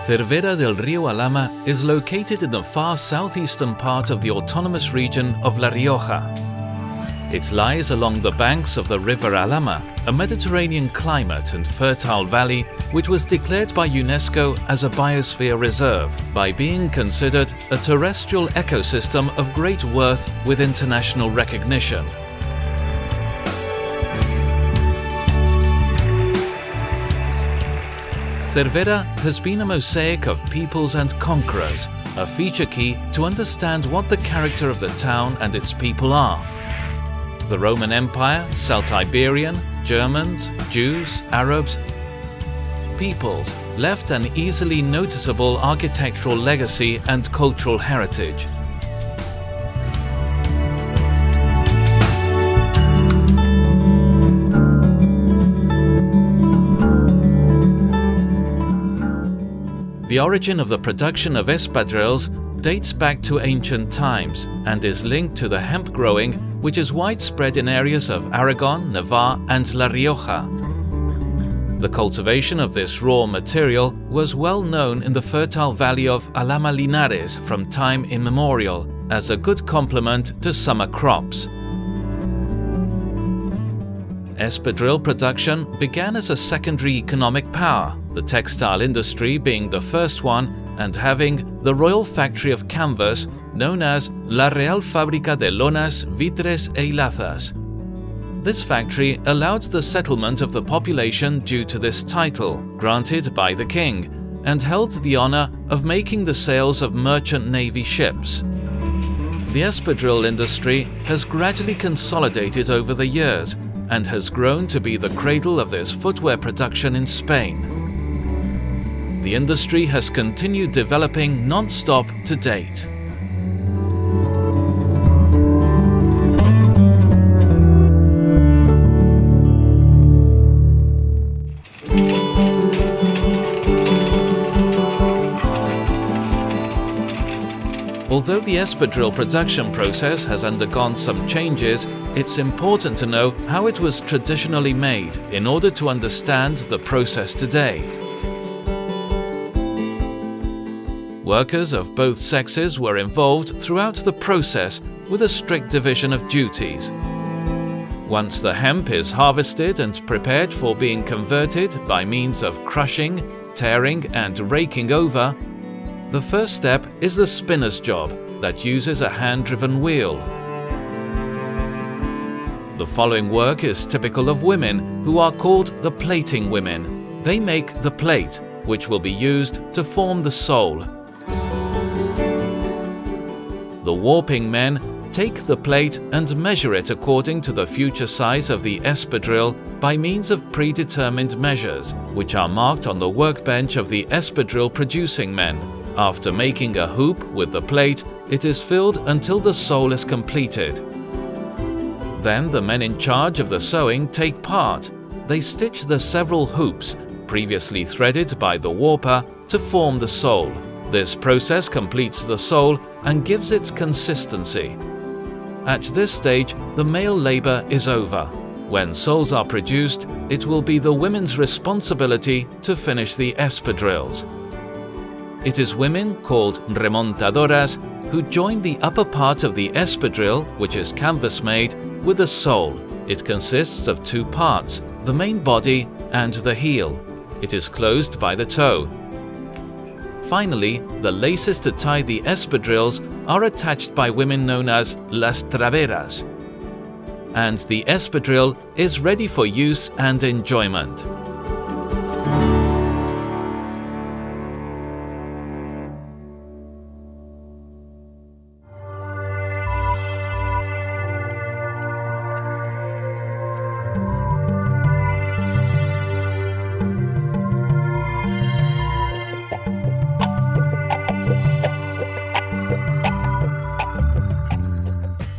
Cervera del Ri Alhama is located in the far southeastern part of the autonomous region of La Rioja. It lies along the banks of the river Alhama, a Mediterranean climate and fertile valley which was declared by UNESCO as a biosphere reserve by being considered a terrestrial ecosystem of great worth with international recognition. Cervera has been a mosaic of peoples and conquerors, a feature key to understand what the character of the town and its people are. The Roman Empire, Celtiberian, Germans, Jews, Arabs, peoples left an easily noticeable architectural legacy and cultural heritage. The origin of the production of espadrilles dates back to ancient times and is linked to the hemp growing, which is widespread in areas of Aragon, Navarre and La Rioja. The cultivation of this raw material was well known in the fertile valley of Alhama Linares from time immemorial as a good complement to summer crops. Espadrille production began as a secondary economic power, the textile industry being the first one and having the royal factory of canvas known as La Real Fábrica de Lonas, Vitres e Hilazas. This factory allowed the settlement of the population due to this title, granted by the king, and held the honor of making the sails of merchant navy ships. The espadrille industry has gradually consolidated over the years and has grown to be the cradle of this footwear production in Spain. The industry has continued developing non-stop to date. Although the espadrille production process has undergone some changes, it's important to know how it was traditionally made in order to understand the process today. Workers of both sexes were involved throughout the process with a strict division of duties. Once the hemp is harvested and prepared for being converted by means of crushing, tearing and raking over, the first step is the spinner's job that uses a hand-driven wheel. The following work is typical of women who are called the plaiting women. They make the plate, which will be used to form the sole. The warping men take the plate and measure it according to the future size of the espadrille by means of predetermined measures, which are marked on the workbench of the espadrille producing men. After making a hoop with the plate, it is filled until the sole is completed. Then the men in charge of the sewing take part. They stitch the several hoops, previously threaded by the warper, to form the sole. This process completes the sole and gives its consistency. At this stage, the male labor is over. When soles are produced, it will be the women's responsibility to finish the espadrilles. It is women called remontadoras who join the upper part of the espadrille, which is canvas-made, with the sole. It consists of two parts, the main body and the heel. It is closed by the toe. Finally, the laces to tie the espadrilles are attached by women known as las traveras. And the espadrille is ready for use and enjoyment.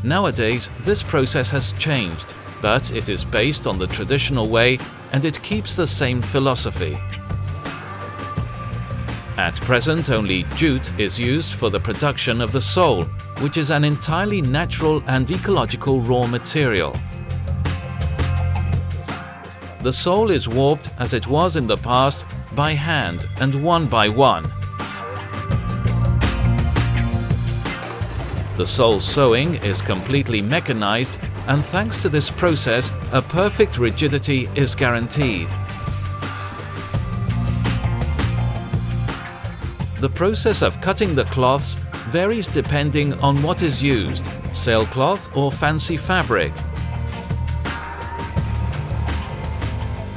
Nowadays, this process has changed, but it is based on the traditional way and it keeps the same philosophy. At present, only jute is used for the production of the sole, which is an entirely natural and ecological raw material. The sole is warped as it was in the past by hand and one by one. The sole sewing is completely mechanized, and thanks to this process, a perfect rigidity is guaranteed. The process of cutting the cloths varies depending on what is used, sailcloth or fancy fabric.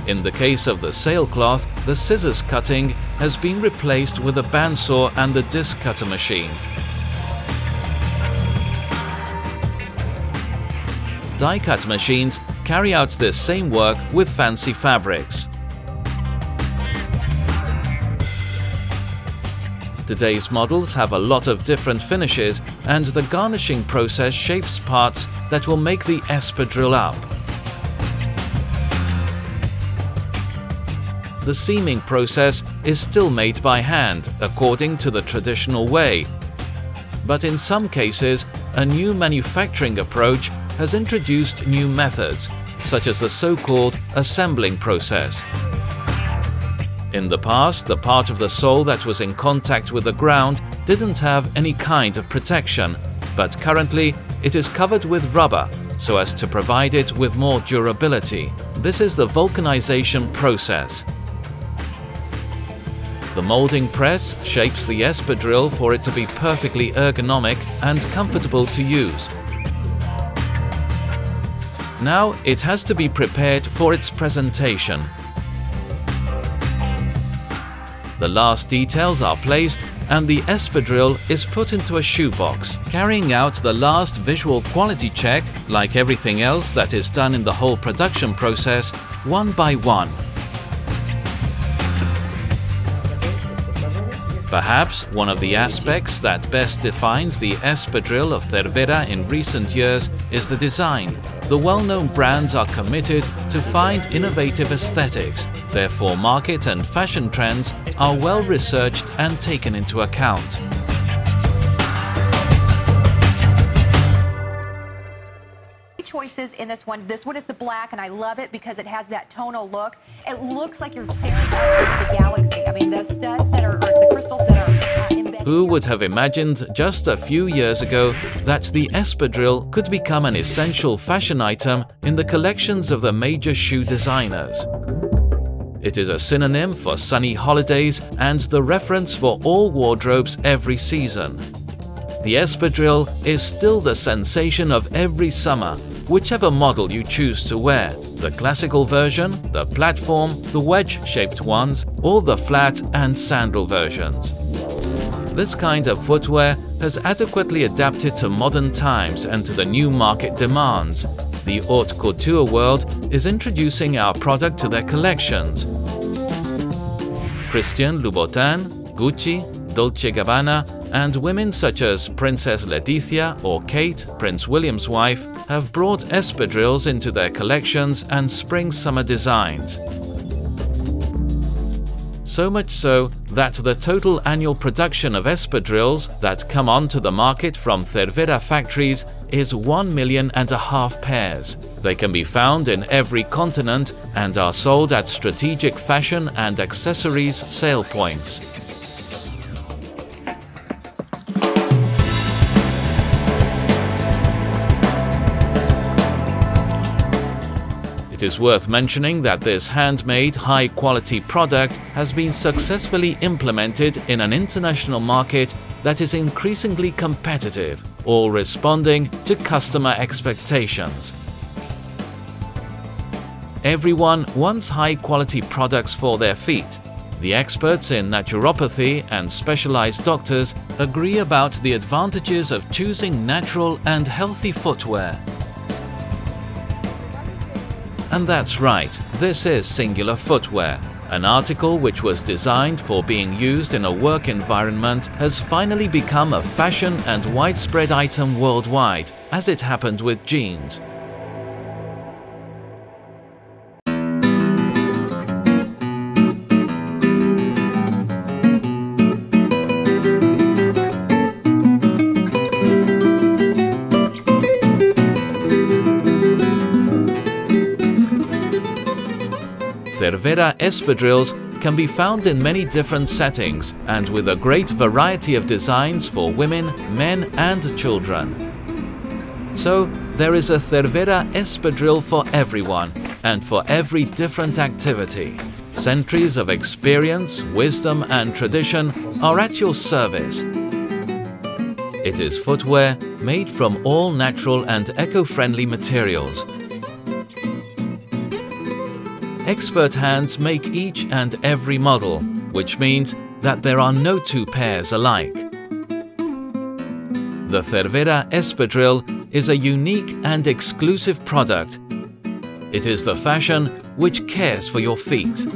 In the case of the sailcloth, the scissors cutting has been replaced with a bandsaw and the disc cutter machine. Die-cut machines carry out this same work with fancy fabrics. Today's models have a lot of different finishes, and the garnishing process shapes parts that will make the espadrille up. The seaming process is still made by hand, according to the traditional way. But in some cases, a new manufacturing approach has introduced new methods, such as the so-called assembling process. In the past, the part of the sole that was in contact with the ground didn't have any kind of protection, but currently it is covered with rubber so as to provide it with more durability. This is the vulcanization process. The molding press shapes the espadrille for it to be perfectly ergonomic and comfortable to use. Now it has to be prepared for its presentation. The last details are placed and the espadrille is put into a shoebox, carrying out the last visual quality check, like everything else that is done in the whole production process, one by one. Perhaps one of the aspects that best defines the espadrille of Cervera in recent years is the design. The well-known brands are committed to find innovative aesthetics, therefore market and fashion trends are well researched and taken into account. Choices in this one. This one is the black, and I love it because it has that tonal look. It looks like you're staring out into the galaxy. I mean, those studs that are, or the crystals that are embedded. Who would have imagined just a few years ago that the espadrille could become an essential fashion item in the collections of the major shoe designers? It is a synonym for sunny holidays and the reference for all wardrobes every season. The espadrille is still the sensation of every summer, whichever model you choose to wear, the classical version, the platform, the wedge-shaped ones, or the flat and sandal versions. This kind of footwear has adequately adapted to modern times and to the new market demands. The haute couture world is introducing our product to their collections. Christian Louboutin, Gucci, Dolce & Gabbana, and women such as Princess Letizia or Kate, Prince William's wife, have brought espadrilles into their collections and spring-summer designs. So much so that the total annual production of espadrilles that come onto the market from Cervera factories is 1.5 million pairs. They can be found in every continent and are sold at strategic fashion and accessories sale points. It is worth mentioning that this handmade, high-quality product has been successfully implemented in an international market that is increasingly competitive, all responding to customer expectations. Everyone wants high-quality products for their feet. The experts in naturopathy and specialized doctors agree about the advantages of choosing natural and healthy footwear. And that's right, this is singular footwear. An article which was designed for being used in a work environment has finally become a fashion and widespread item worldwide, as it happened with jeans. Cervera espadrilles can be found in many different settings and with a great variety of designs for women, men and children. So, there is a Cervera espadrille for everyone and for every different activity. Centuries of experience, wisdom and tradition are at your service. It is footwear made from all natural and eco-friendly materials. Expert hands make each and every model, which means that there are no two pairs alike. The Cervera espadrille is a unique and exclusive product. It is the fashion which cares for your feet.